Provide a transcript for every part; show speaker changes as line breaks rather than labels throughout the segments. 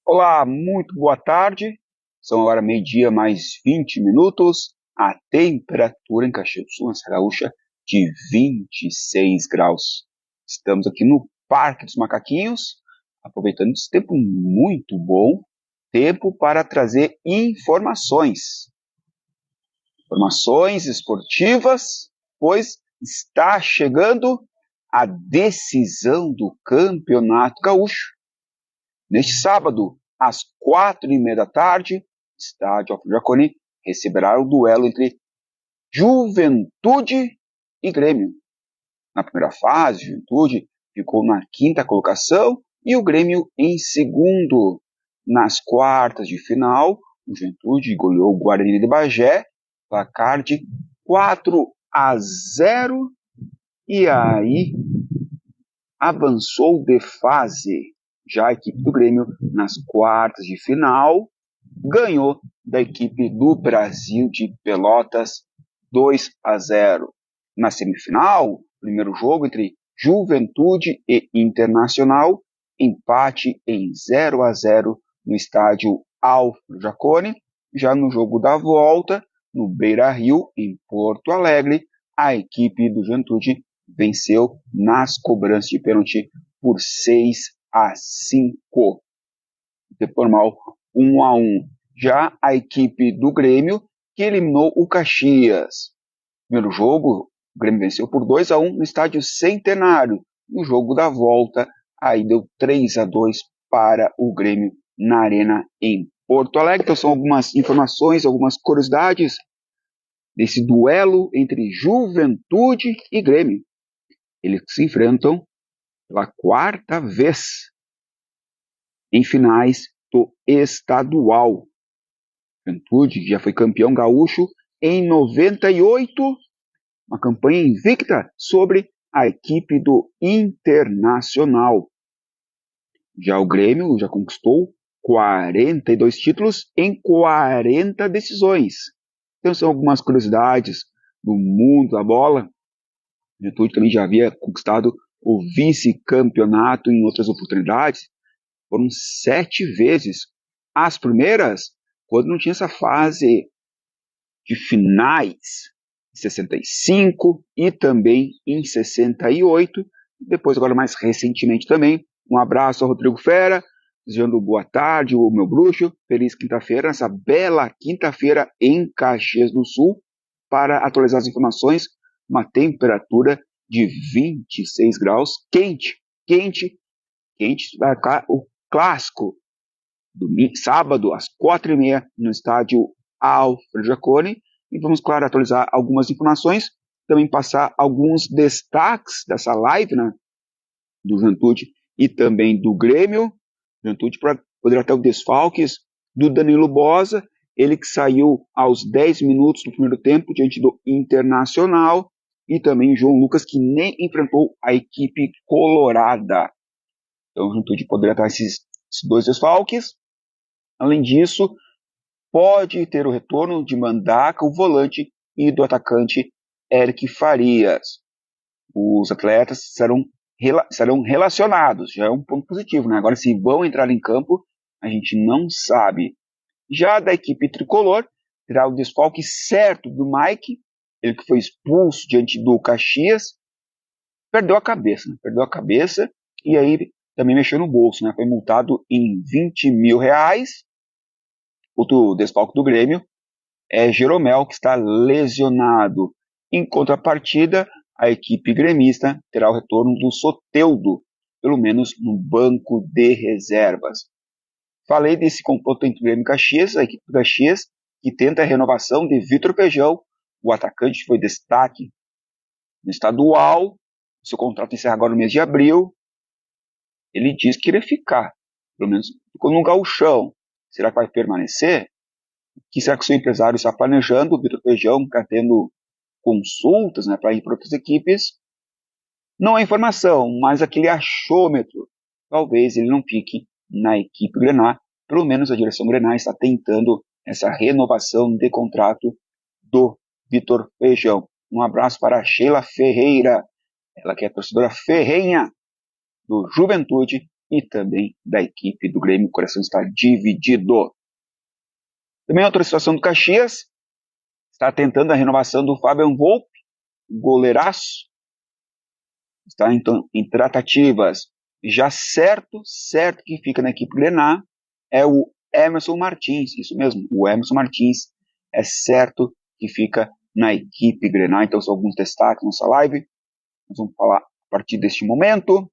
Olá, muito boa tarde. São agora meio-dia mais 20 minutos. A temperatura em Caxias do Sul, na Serra Gaúcha, de 26 graus. Estamos aqui no Parque dos Macaquinhos, aproveitando esse tempo muito bom, tempo para trazer informações. Informações esportivas, pois está chegando a decisão do Campeonato Gaúcho. Neste sábado, às 4h30 da tarde, estádio Alfredo Jaconi receberá o duelo entre Juventude e Grêmio. Na primeira fase, Juventude ficou na quinta colocação e o Grêmio em segundo. Nas quartas de final, o Juventude goleou o Guarani de Bagé, placar de 4-0, e aí avançou de fase. Já a equipe do Grêmio, nas quartas de final, ganhou da equipe do Brasil de Pelotas 2-0. Na semifinal, primeiro jogo entre Juventude e Internacional, empate em 0-0 no estádio Alfredo Jaconi. Já no jogo da volta, no Beira-Rio, em Porto Alegre, a equipe do Juventude venceu nas cobranças de pênalti por 6-5. Depois mal 1-1. Já a equipe do Grêmio, que eliminou o Caxias. Primeiro jogo, o Grêmio venceu por 2-1 no estádio Centenário. No jogo da volta, aí deu 3-2 para o Grêmio na Arena em Porto Alegre. Então são algumas informações, algumas curiosidades desse duelo entre Juventude e Grêmio. Eles se enfrentam pela quarta vez em finais do estadual. Juventude já foi campeão gaúcho em 98, uma campanha invicta sobre a equipe do Internacional. Já o Grêmio já conquistou 42 títulos em 40 decisões. Então são algumas curiosidades do mundo da bola. O Juventude também já havia conquistado o vice-campeonato em outras oportunidades. Foram 7 vezes. As primeiras, quando não tinha essa fase de finais, em 65 e também em 68. Depois, agora mais recentemente também. Um abraço ao Rodrigo Fera, desejando boa tarde, o meu bruxo. Feliz quinta-feira, nessa bela quinta-feira em Caxias do Sul. Para atualizar as informações, uma temperatura de 26 graus, quente, vai ficar o clássico, domingo, sábado, às 4h30, no estádio Alfredo Jaconi. E vamos, claro, atualizar algumas informações, também passar alguns destaques dessa live, né, do Juventude e também do Grêmio. Juventude poderá ter o desfalques do Danilo Bosa, ele que saiu aos 10 minutos do primeiro tempo diante do Internacional, e também João Lucas, que nem enfrentou a equipe colorada. Então, o Juventude poderia ter esses 2 desfalques. Além disso, pode ter o retorno de Mandaca, o volante, e do atacante Eric Farias. Os atletas serão relacionados, já é um ponto positivo, né? Agora, se vão entrar em campo, a gente não sabe. Já da equipe tricolor, terá o desfalque certo do Mike, ele que foi expulso diante do Caxias, perdeu a cabeça, e aí também mexeu no bolso, né? Foi multado em R$20 mil. Outro desfalque do Grêmio é Jeromel, que está lesionado. Em contrapartida, a equipe gremista terá o retorno do Soteldo, pelo menos no banco de reservas. Falei desse confronto entre Grêmio e Caxias, a equipe do Caxias, que tenta a renovação de Vitor Feijão. O atacante foi destaque no estadual, seu contrato encerra agora no mês de abril. Ele diz que iria ficar, pelo menos ficou no gauchão. Será que vai permanecer? O que será que o seu empresário está planejando? O Vitor Feijão está tendo consultas, né, para ir para outras equipes. Não é informação, mas aquele achômetro. Talvez ele não fique na equipe Grená. Pelo menos a direção Grená está tentando essa renovação de contrato do Vitor Feijão. Um abraço para a Sheila Ferreira, ela que é torcedora ferrenha do Juventude e também da equipe do Grêmio. O coração está dividido. Também outra situação do Caxias, está tentando a renovação do Fabian Volpe, goleiraço, está então em tratativas. Já certo que fica na equipe Grenal é o Emerson Martins, isso mesmo, o Emerson Martins é certo que fica na equipe Grenal. Então são alguns destaques nessa live, nós vamos falar a partir deste momento.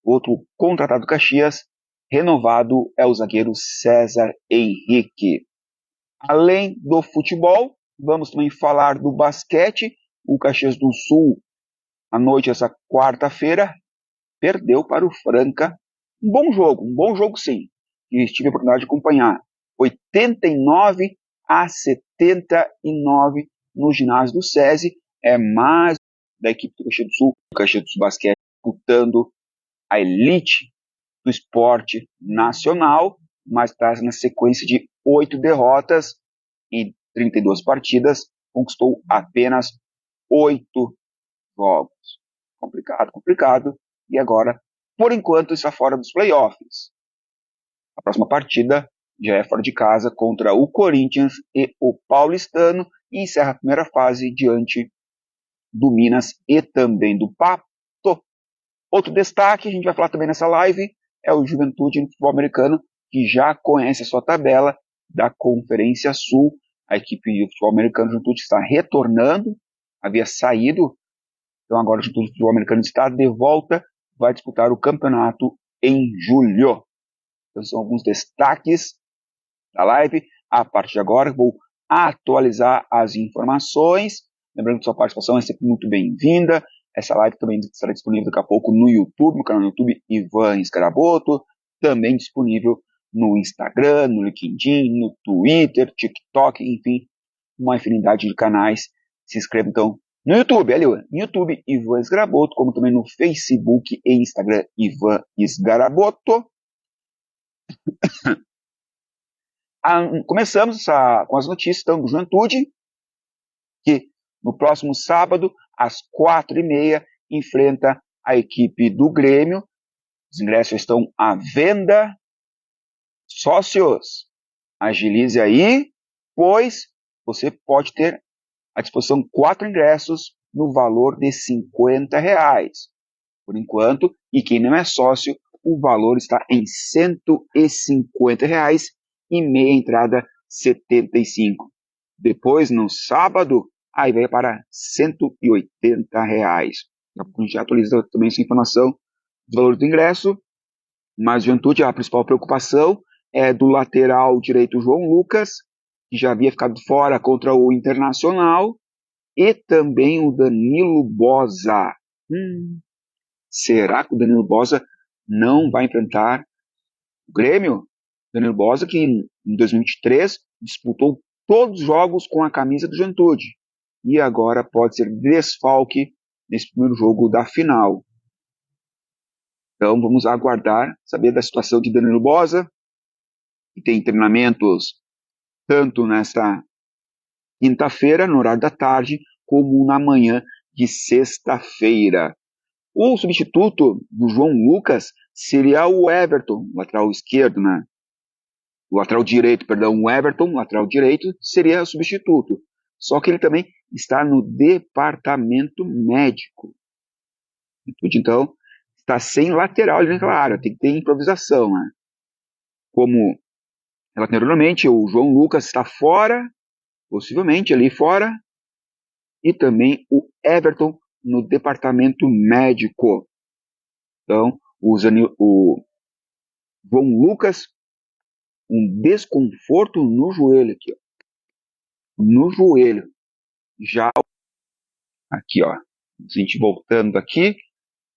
Outro contratado do Caxias, renovado, é o zagueiro César Henrique. Além do futebol, vamos também falar do basquete. O Caxias do Sul, à noite dessa quarta-feira, perdeu para o Franca. Um bom jogo sim, que tive a oportunidade de acompanhar. 89-79 no ginásio do SESI. É mais da equipe do Caxias do Sul, o Caxias do Sul Basquete, disputando a elite do esporte nacional, mas traz na sequência de 8 derrotas e 32 partidas, conquistou apenas 8 jogos. Complicado. E agora, por enquanto, está fora dos playoffs. A próxima partida já é fora de casa contra o Corinthians e o Paulistano e encerra a primeira fase diante do Minas e também do Pato. Outro destaque, a gente vai falar também nessa live, é o Juventude no futebol americano, que já conhece a sua tabela da Conferência Sul. A equipe de futebol americano Juventude está retornando, havia saído, então agora o Juventude de futebol americano está de volta, vai disputar o campeonato em julho. Então são alguns destaques da live. A partir de agora vou atualizar as informações. Lembrando que sua participação é sempre muito bem-vinda. Essa live também estará disponível daqui a pouco no YouTube, no canal do YouTube Ivan Scaraboto, também disponível no Instagram, no LinkedIn, no Twitter, TikTok, enfim, uma infinidade de canais. Se inscreva então no YouTube, ali, no YouTube Ivan Scaraboto, como também no Facebook e Instagram Ivan Scaraboto. Começamos com as notícias então, do Juventude, que no próximo sábado, às 4h30, enfrenta a equipe do Grêmio. Os ingressos estão à venda. Sócios, agilize aí, pois você pode ter à disposição 4 ingressos no valor de R$50. Por enquanto, e quem não é sócio, o valor está em R$150 e meia entrada R$75. Depois, no sábado, aí vai para R$180. A gente atualiza também essa informação do valor do ingresso, mas Juventude, a principal preocupação é do lateral direito João Lucas, que já havia ficado fora contra o Internacional, e também o Danilo Boza. Será que o Danilo Boza não vai enfrentar o Grêmio? Danilo Boza, que em 2023 disputou todos os jogos com a camisa do Juventude, e agora pode ser desfalque nesse primeiro jogo da final. Então vamos aguardar, saber da situação de Danilo Boza, que tem treinamentos tanto nesta quinta-feira, no horário da tarde, como na manhã de sexta-feira. O substituto do João Lucas seria o Everton, lateral esquerdo, né? O lateral direito, perdão, o Everton, lateral direito, seria o substituto. Só que ele também está no departamento médico. Então, está sem lateral ali naquela área, tem que ter improvisação, né? Como anteriormente, o João Lucas está fora, possivelmente ali fora, e também o Everton no departamento médico. Então, o João Lucas, um desconforto no joelho aqui, ó. No joelho. Já aqui, ó. A gente voltando aqui,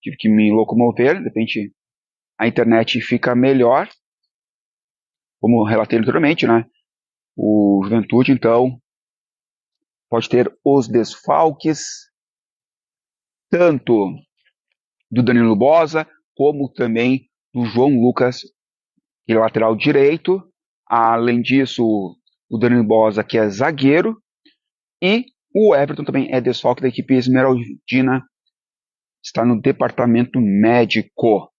tive que me locomover, de repente a internet fica melhor. Como relatei anteriormente, né? O Juventude, então, pode ter os desfalques, tanto do Danilo Boza, como também do João Lucas, que é lateral direito. Além disso, o Danilo Boza, que é zagueiro, e o Everton também é desfalque da equipe esmeraldina, está no departamento médico.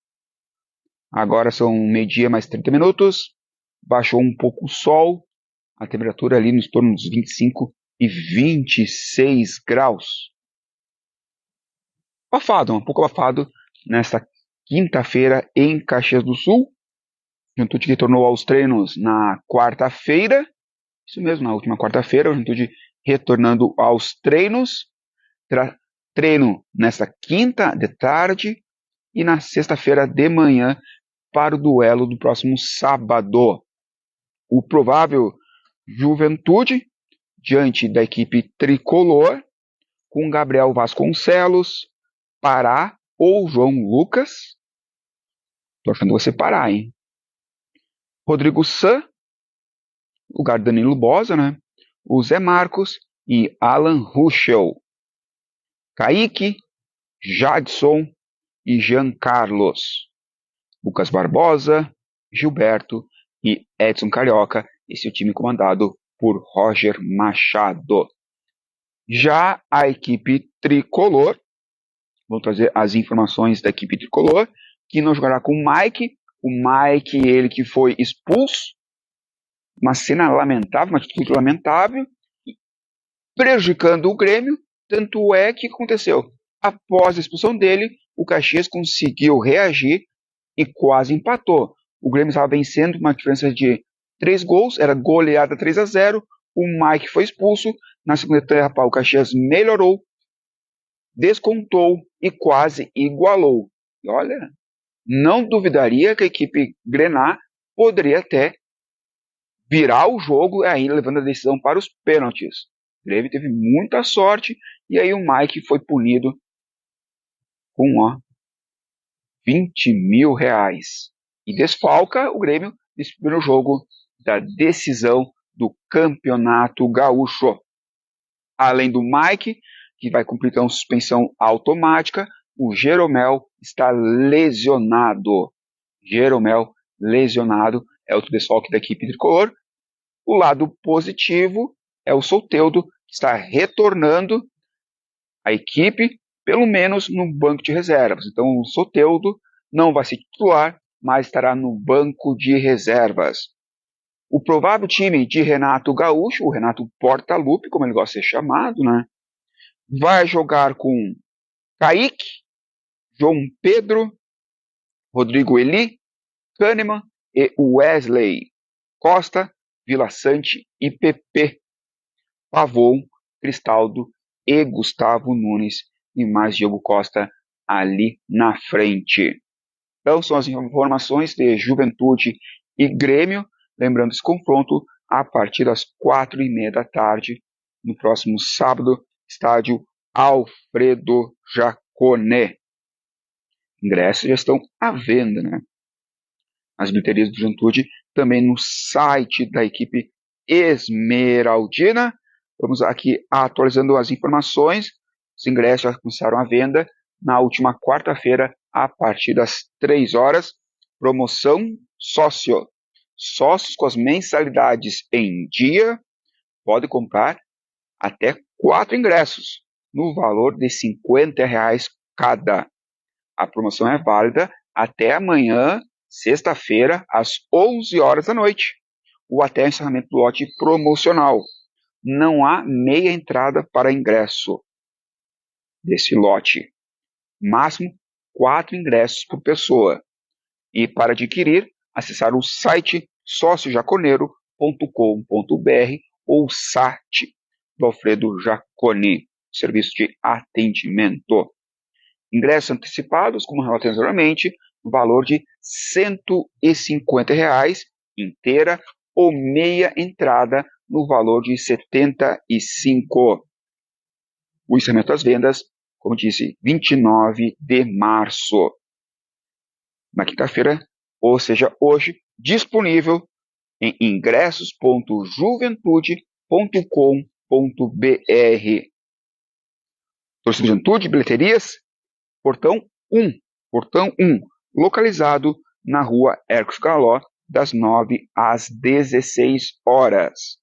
Agora são meio-dia mais 30 minutos. Baixou um pouco o sol. A temperatura ali nos torno dos 25 e 26 graus. Abafado, um pouco abafado nesta quinta-feira em Caxias do Sul. Juventude retornou aos treinos na quarta-feira. Isso mesmo, na última quarta-feira, a Juventude retornando aos treinos. Treino nesta quinta de tarde e na sexta-feira de manhã para o duelo do próximo sábado. O provável Juventude diante da equipe tricolor com Gabriel Vasconcelos, Pará ou João Lucas. Tô achando você parar, hein? Rodrigo San, lugar de Danilo Bosa, né? O Zé Marcos e Alan Ruschel. Kaique, Jadson e Jean Carlos. Lucas Barbosa, Gilberto e Edson Carioca. Esse é o time comandado por Roger Machado. Já a equipe tricolor, vou trazer as informações da equipe tricolor, que não jogará com o Mike. O Mike, ele que foi expulso. Uma cena lamentável, uma atitude lamentável, prejudicando o Grêmio. Tanto é que aconteceu. Após a expulsão dele, o Caxias conseguiu reagir e quase empatou. O Grêmio estava vencendo uma diferença de 3 gols, era goleada 3-0. O Mike foi expulso. Na segunda etapa, o Caxias melhorou, descontou e quase igualou. E olha, não duvidaria que a equipe Grená poderia até virar o jogo, aí levando a decisão para os pênaltis. O Grêmio teve muita sorte e aí o Mike foi punido com 20 mil reais. E desfalca o Grêmio nesse primeiro jogo da decisão do Campeonato Gaúcho. Além do Mike, que vai cumprir então suspensão automática, o Jeromel está lesionado. Jeromel lesionado é outro desfalque da equipe tricolor. O lado positivo é o Soteldo, que está retornando à equipe, pelo menos no banco de reservas. Então o Soteldo não vai ser titular, mas estará no banco de reservas. O provável time de Renato Gaúcho, o Renato Portaluppi, como ele gosta de ser chamado, né, vai jogar com Kaique, João Pedro, Rodrigo Eli, Kahneman e Wesley, Costa, Vila Sante e PP, Pavon, Cristaldo e Gustavo Nunes e mais Diego Costa ali na frente. Então são as informações de Juventude e Grêmio. Lembrando esse confronto a partir das 4h30 da tarde, no próximo sábado, estádio Alfredo Jacone. Ingressos já estão à venda, né? As bilheterias do Juventude, também no site da equipe Esmeraldina. Vamos aqui atualizando as informações. Os ingressos já começaram à venda na última quarta-feira, a partir das 3 horas. Promoção sócio. Sócios com as mensalidades em dia podem comprar até 4 ingressos, no valor de R$50 cada. A promoção é válida até amanhã, sexta-feira, às 11 horas da noite, ou até o encerramento do lote promocional. Não há meia entrada para ingresso desse lote. Máximo 4 ingressos por pessoa. E para adquirir, acessar o site sociojaconeiro.com.br ou o site do Alfredo Jacone, serviço de atendimento. Ingressos antecipados, como relatei anteriormente, no valor de R$150, inteira ou meia entrada no valor de R$75. O encerramento das vendas, como disse, 29 de março. Na quinta-feira, ou seja, hoje, disponível em ingressos.juventude.com.br. Torcida Juventude, bilheterias, Portão 1, localizado na rua Hercos Galó, das 9 às 16 horas.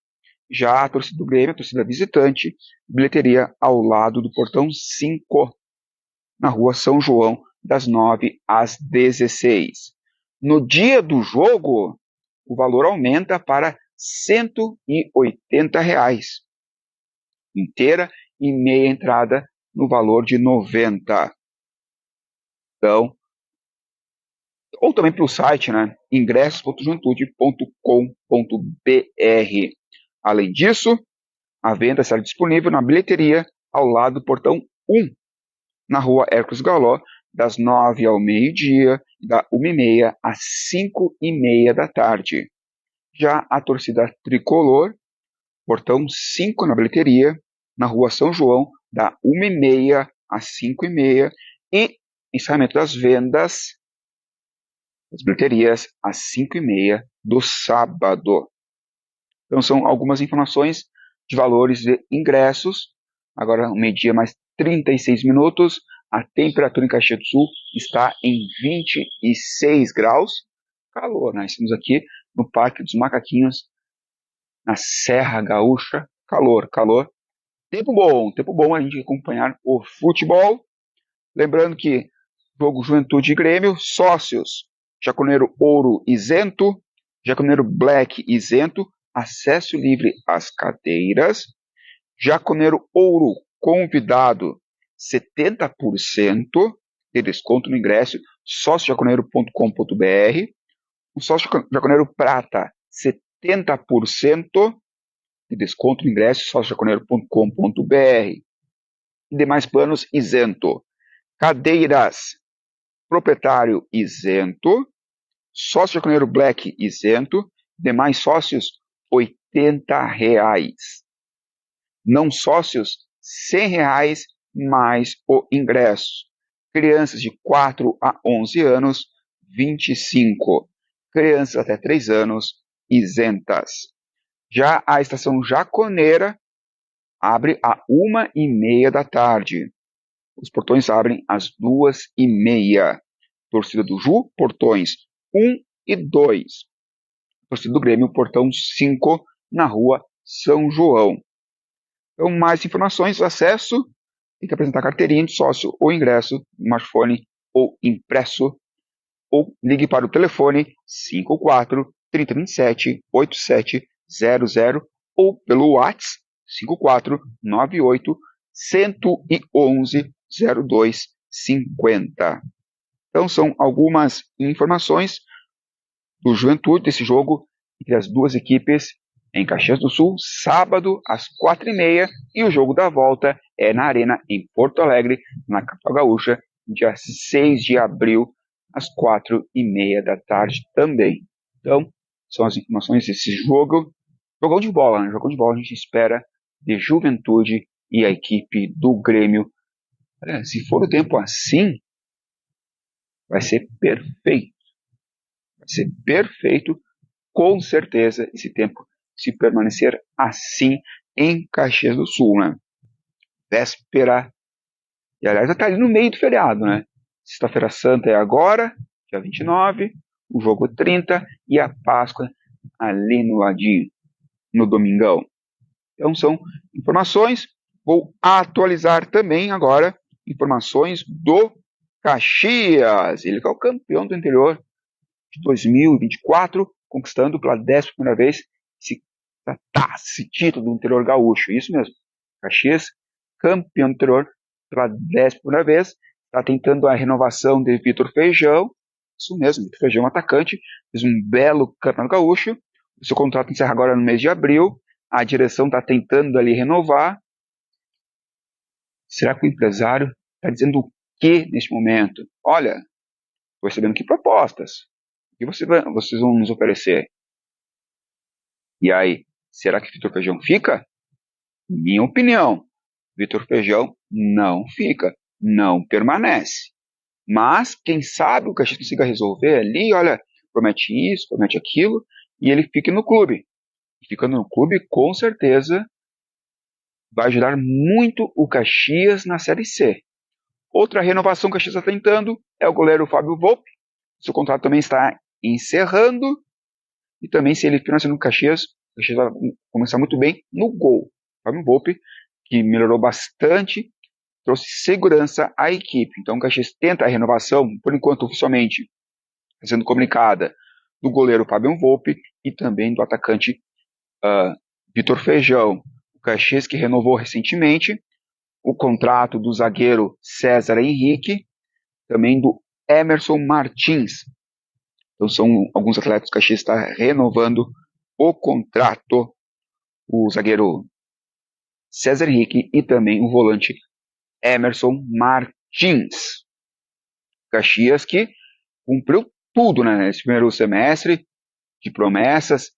Já a torcida do Grêmio, a torcida visitante, bilheteria ao lado do Portão 5, na rua São João, das 9 às 16. No dia do jogo, o valor aumenta para R$ 180. Inteira e meia entrada no valor de 90. Então, ou também pelo site, né? ingressos.juventude.com.br. Além disso, a venda será disponível na bilheteria ao lado do portão 1, na rua Hércules Galó, das 9 ao meio-dia, da 1h30 às 5h30 da tarde. Já a torcida tricolor, portão 5 na bilheteria, na rua São João, da 1h30 às 5h30, e encerramento das vendas das bilheterias às 5h30 do sábado. Então são algumas informações de valores de ingressos. Agora, meio-dia mais 36 minutos. A temperatura em Caxias do Sul está em 26 graus. Calor, né? Estamos aqui no Parque dos Macaquinhos, na Serra Gaúcha. Calor, calor. Tempo bom a gente acompanhar o futebol. Lembrando que jogo Juventude e Grêmio, sócios, Jaconeiro Ouro isento, Jaconeiro Black isento, acesso livre às cadeiras, Jaconeiro Ouro convidado 70% de desconto no ingresso, sóciojaconeiro.com.br, o sócio Jaconeiro Prata 70% de desconto no ingresso, sóciojaconeiro.com.br, e demais planos isento. Cadeiras, proprietário isento, sócio Jaconeiro Black isento, demais sócios R$80. Não sócios R$100 mais o ingresso. Crianças de 4 a 11 anos, 25. Crianças até 3 anos, isentas. Já a estação Jaconeira abre às 1h30 da tarde. Os portões abrem às 2h30. Torcida do Ju, portões 1 e 2. Torcida do Grêmio, portão 5, na rua São João. Então, mais informações, acesso, tem que apresentar carteirinha de sócio ou ingresso, smartphone ou impresso, ou ligue para o telefone 54 3027 8700 ou pelo WhatsApp 54 98 111 0250. Então são algumas informações do Juventude, desse jogo entre as duas equipes em Caxias do Sul, sábado às 4h30, e o jogo da volta é na Arena em Porto Alegre, na capital gaúcha, dia 6 de abril, às 4h30 da tarde também. Então, são as informações desse jogo. Jogão de bola, né? Jogão de bola a gente espera de Juventude e a equipe do Grêmio. Se for o tempo assim, vai ser perfeito. Vai ser perfeito, com certeza, esse tempo, se permanecer assim em Caxias do Sul, né? Véspera, e aliás já está ali no meio do feriado, né? Sexta-feira Santa é agora, dia 29, o jogo 30 e a Páscoa ali no ladinho, no domingão. Então são informações. Vou atualizar também agora informações do Caxias. Ele que é o campeão do interior de 2024, conquistando pela 11ª vez esse título do interior gaúcho. Isso mesmo. Caxias, campeão do interior pela 11ª vez. Está tentando a renovação de Vitor Feijão. Isso mesmo, Vitor Feijão, atacante. Fez um belo campeonato gaúcho. O seu contrato encerra agora no mês de abril. A direção está tentando ali renovar. Será que o empresário está dizendo o que neste momento? Olha, estou recebendo que propostas? O que vocês vão nos oferecer? E aí, será que Vitor Feijão fica? Minha opinião, Vitor Feijão não fica, não permanece. Mas, quem sabe o Caxias consiga resolver ali, olha, promete isso, promete aquilo, e ele fique no clube. E ficando no clube, com certeza, vai ajudar muito o Caxias na Série C. Outra renovação que o Caxias está tentando é o goleiro Fábio Volpi. Seu contrato também está encerrando. E também, se ele financiar no Caxias, o Caxias vai começar muito bem no gol. Fábio Volpi, que melhorou bastante, trouxe segurança à equipe. Então o Caxias tenta a renovação, por enquanto oficialmente, sendo comunicada do goleiro Fabian Volpe e também do atacante Vitor Feijão. O Caxias que renovou recentemente o contrato do zagueiro César Henrique, também do Emerson Martins. Então são alguns atletas que o Caxias está renovando o contrato. O zagueiro César Henrique e também o volante Emerson Martins. Caxias que cumpriu tudo, né, nesse primeiro semestre de promessas,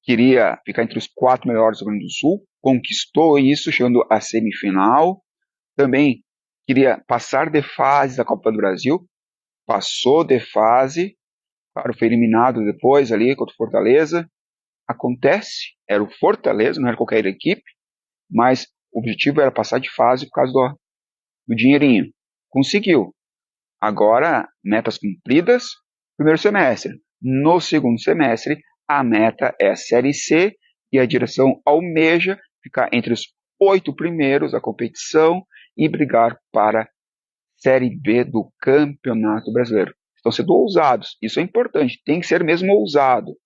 queria ficar entre os 4 melhores do Rio Grande do Sul, conquistou isso, chegando à semifinal, também queria passar de fase da Copa do Brasil, passou de fase, claro, foi eliminado depois ali contra o Fortaleza, acontece, era o Fortaleza, não era qualquer equipe, mas o objetivo era passar de fase por causa do dinheirinho, conseguiu. Agora, metas cumpridas, primeiro semestre. No segundo semestre, a meta é a Série C e a direção almeja ficar entre os 8 primeiros da competição e brigar para a Série B do Campeonato Brasileiro. Estão sendo ousados, isso é importante, tem que ser mesmo ousado.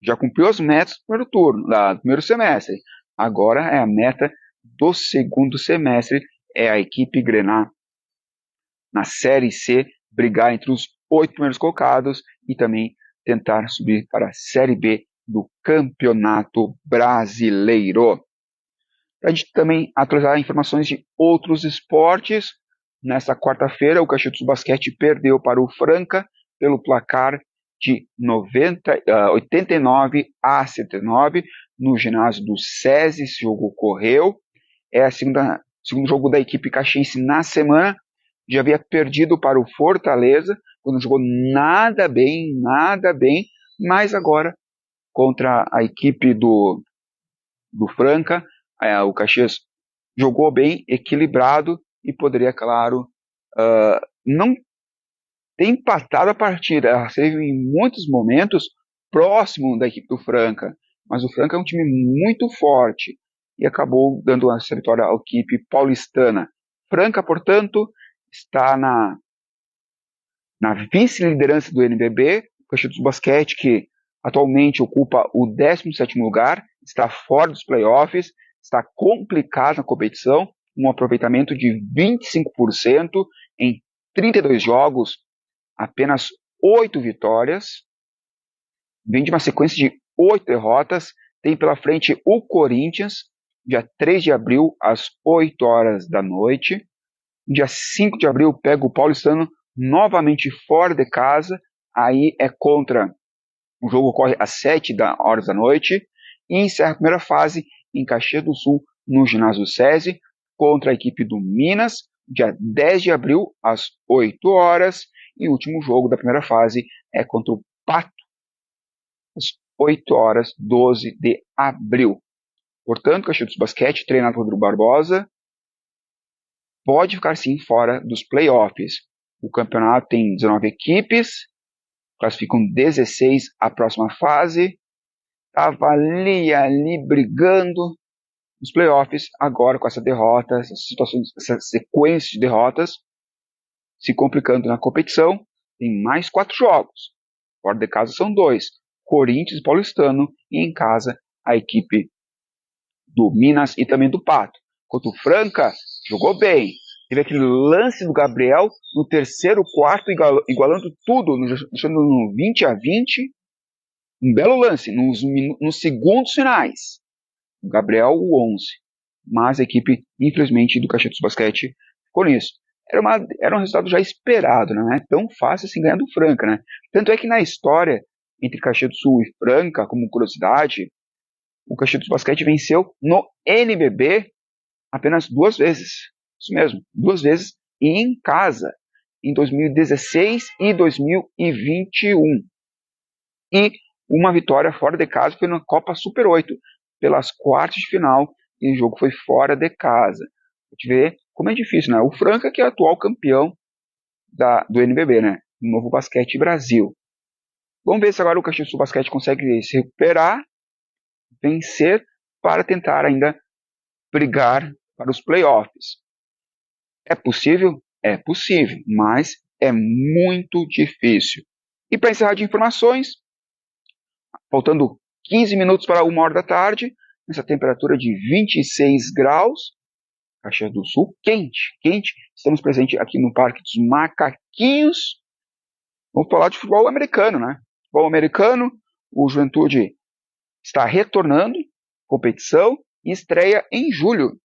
Já cumpriu as metas do primeiro turno, do primeiro semestre. Agora é a meta do segundo semestre, é a equipe Grená na Série C, brigar entre os 8 primeiros colocados e também tentar subir para a Série B do Campeonato Brasileiro. Para a gente também atualizar informações de outros esportes, nesta quarta-feira o Caxias do Basquete perdeu para o Franca pelo placar de 89-79 no ginásio do SESI. Esse jogo ocorreu, é o segundo jogo da equipe caxiense na semana. Já havia perdido para o Fortaleza, quando jogou nada bem, mas agora contra a equipe do Franca, o Caxias jogou bem, equilibrado e poderia, claro, não ter empatado a partida. Esteve em muitos momentos próximo da equipe do Franca, mas o Franca é um time muito forte e acabou dando essa vitória à equipe paulistana. Franca, portanto, está na vice-liderança do NBB, o Caxias do Basquete, que atualmente ocupa o 17º lugar, está fora dos playoffs, está complicado na competição, um aproveitamento de 25% em 32 jogos, apenas 8 vitórias, vem de uma sequência de 8 derrotas, tem pela frente o Corinthians, dia 3 de abril, às 8 horas da noite, dia 5 de abril pega o Paulistano novamente fora de casa, aí é contra, o jogo ocorre às 7 horas da noite, e encerra a primeira fase em Caxias do Sul, no ginásio SESI, contra a equipe do Minas, dia 10 de abril, às 8 horas, e o último jogo da primeira fase é contra o Pato, às 8 horas, 12 de abril. Portanto, Caxias do Basquete, treinado por Rodrigo Barbosa, pode ficar sim fora dos playoffs. O campeonato tem 19 equipes, classificam 16 à próxima fase. Estava ali brigando nos playoffs, agora com essa derrota, essa sequência de derrotas, se complicando na competição. Tem mais 4 jogos. Fora de casa são 2. Corinthians e Paulistano, e em casa a equipe do Minas e também do Pato. Enquanto o Franca jogou bem, teve aquele lance do Gabriel no terceiro quarto, igualando tudo, deixando no 20-20, um belo lance, nos segundos finais. O Gabriel, o 11. Mas a equipe, infelizmente, do Caxias do Basquete ficou nisso. Era um resultado já esperado, não é tão fácil assim ganhar do Franca, né? Tanto é que na história entre Caxias do Sul e Franca, como curiosidade, o Caxias do Basquete venceu no NBB apenas 2 vezes. Isso mesmo, 2 vezes e em casa, em 2016 e 2021. E uma vitória fora de casa foi na Copa Super 8, pelas quartas de final, e o jogo foi fora de casa. A gente vê como é difícil, né? O Franca, que é o atual campeão do NBB, né? O Novo Basquete Brasil. Vamos ver se agora o Caxias do Basquete consegue se recuperar, vencer, para tentar ainda brigar para os playoffs. É possível? É possível, mas é muito difícil. E para encerrar de informações, faltando 15 minutos para 1h da tarde, nessa temperatura de 26 graus, Caxias do Sul, quente. Estamos presentes aqui no Parque dos Macaquinhos. Vamos falar de futebol americano, né? Futebol americano, o Juventude está retornando, competição, e estreia em julho.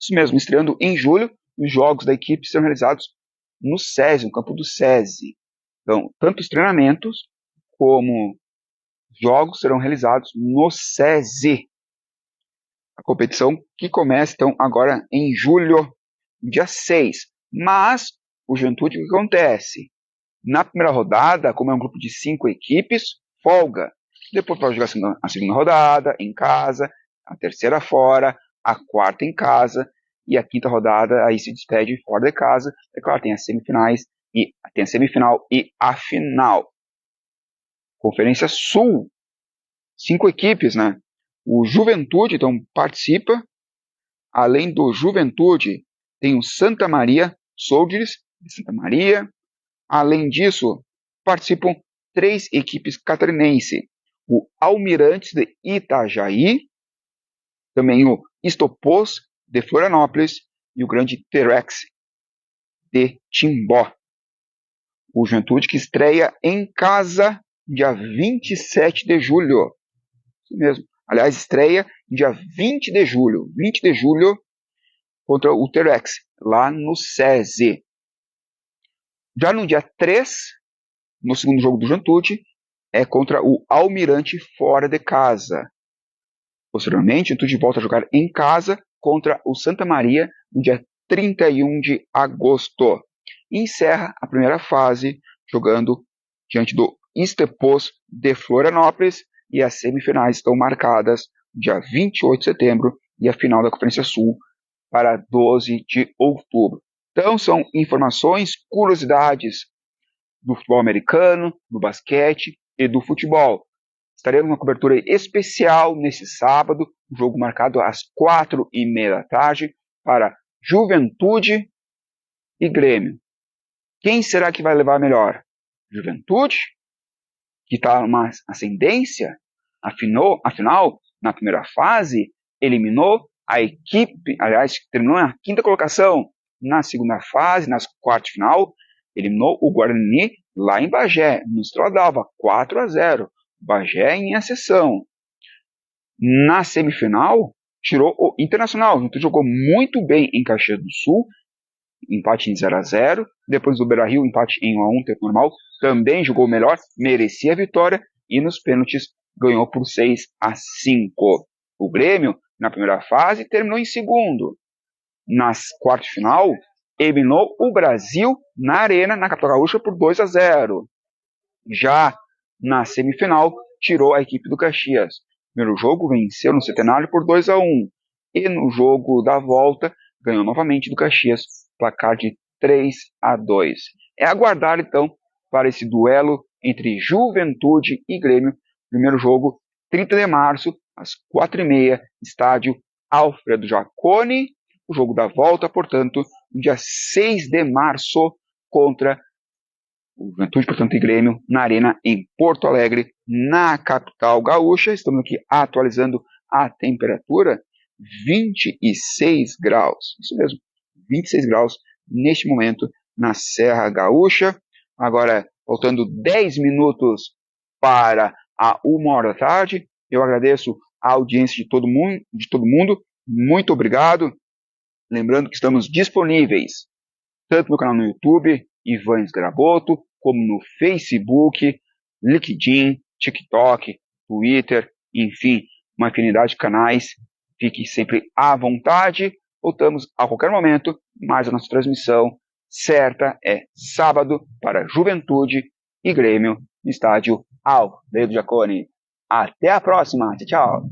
Isso mesmo, estreando em julho, os jogos da equipe serão realizados no SESI, no campo do SESI. Então, tanto os treinamentos como jogos serão realizados no SESI. A competição que começa, então, agora em julho, dia 6. Mas, o Juventude, o que acontece? Na primeira rodada, como é um grupo de 5 equipes, folga. Depois pode jogar a segunda rodada em casa, a terceira fora, a quarta em casa, e a quinta rodada aí se despede fora de casa. É claro, tem as semifinais, tem a semifinal e a final. Conferência Sul, 5 equipes, né? O Juventude, então, participa. Além do Juventude, tem o Santa Maria Soldiers, de Santa Maria. Além disso, participam 3 equipes catarinenses. O Almirantes de Itajaí, também o Estopos de Florianópolis e o Grande T-Rex de Timbó. O Juventude que estreia em casa dia 27 de julho. Isso mesmo. Aliás, estreia dia 20 de julho. 20 de julho contra o T-Rex, lá no SESI. Já no dia 3, no segundo jogo do Juventude, é contra o Almirante fora de casa. Posteriormente, o Juventude volta a jogar em casa contra o Santa Maria no dia 31 de agosto. E encerra a primeira fase jogando diante do Estepos de Florianópolis, e as semifinais estão marcadas dia 28 de setembro e a final da Conferência Sul para 12 de outubro. Então são informações, curiosidades do futebol americano, do basquete e do futebol. Estaremos numa cobertura especial nesse sábado, jogo marcado às 4h30 da tarde para Juventude e Grêmio. Quem será que vai levar melhor? Juventude, que está numa ascendência, afinal, na primeira fase, eliminou a equipe, aliás, terminou na 5ª colocação. Na segunda fase, nas quartas de final, eliminou o Guarani lá em Bagé, no Estrela d'Alva, 4-0. Bagé em ascensão. Na semifinal, tirou o Internacional. O jogou muito bem em Caxias do Sul, empate em 0-0. Depois do Beira-Rio, empate em 1-1, tempo normal. Também jogou melhor, merecia a vitória e nos pênaltis ganhou por 6-5. O Grêmio, na primeira fase, terminou em segundo. Nas quartas de final, eliminou o Brasil na Arena, na capital gaúcha, por 2-0. Já na semifinal, tirou a equipe do Caxias. No primeiro jogo, venceu no Centenário por 2-1. E no jogo da volta, ganhou novamente do Caxias, placar de 3-2. É aguardar, então, para esse duelo entre Juventude e Grêmio. Primeiro jogo, 30 de março, às 4h30, estádio Alfredo Jaconi. O jogo da volta, portanto, no dia 6 de março, contra o Juventude, portanto, e Grêmio, na Arena em Porto Alegre, na capital gaúcha. Estamos aqui atualizando a temperatura, 26 graus. Isso mesmo, 26 graus neste momento na Serra Gaúcha. Agora, faltando 10 minutos para a 1h da tarde. Eu agradeço a audiência de todo mundo. Muito obrigado. Lembrando que estamos disponíveis tanto no canal no YouTube, Ivan Sgaraboto, como no Facebook, LinkedIn, TikTok, Twitter, enfim, uma infinidade de canais. Fique sempre à vontade. Voltamos a qualquer momento, mas a nossa transmissão certa é sábado para Juventude e Grêmio no estádio Alfredo Jaconi. Até a próxima. Tchau, tchau.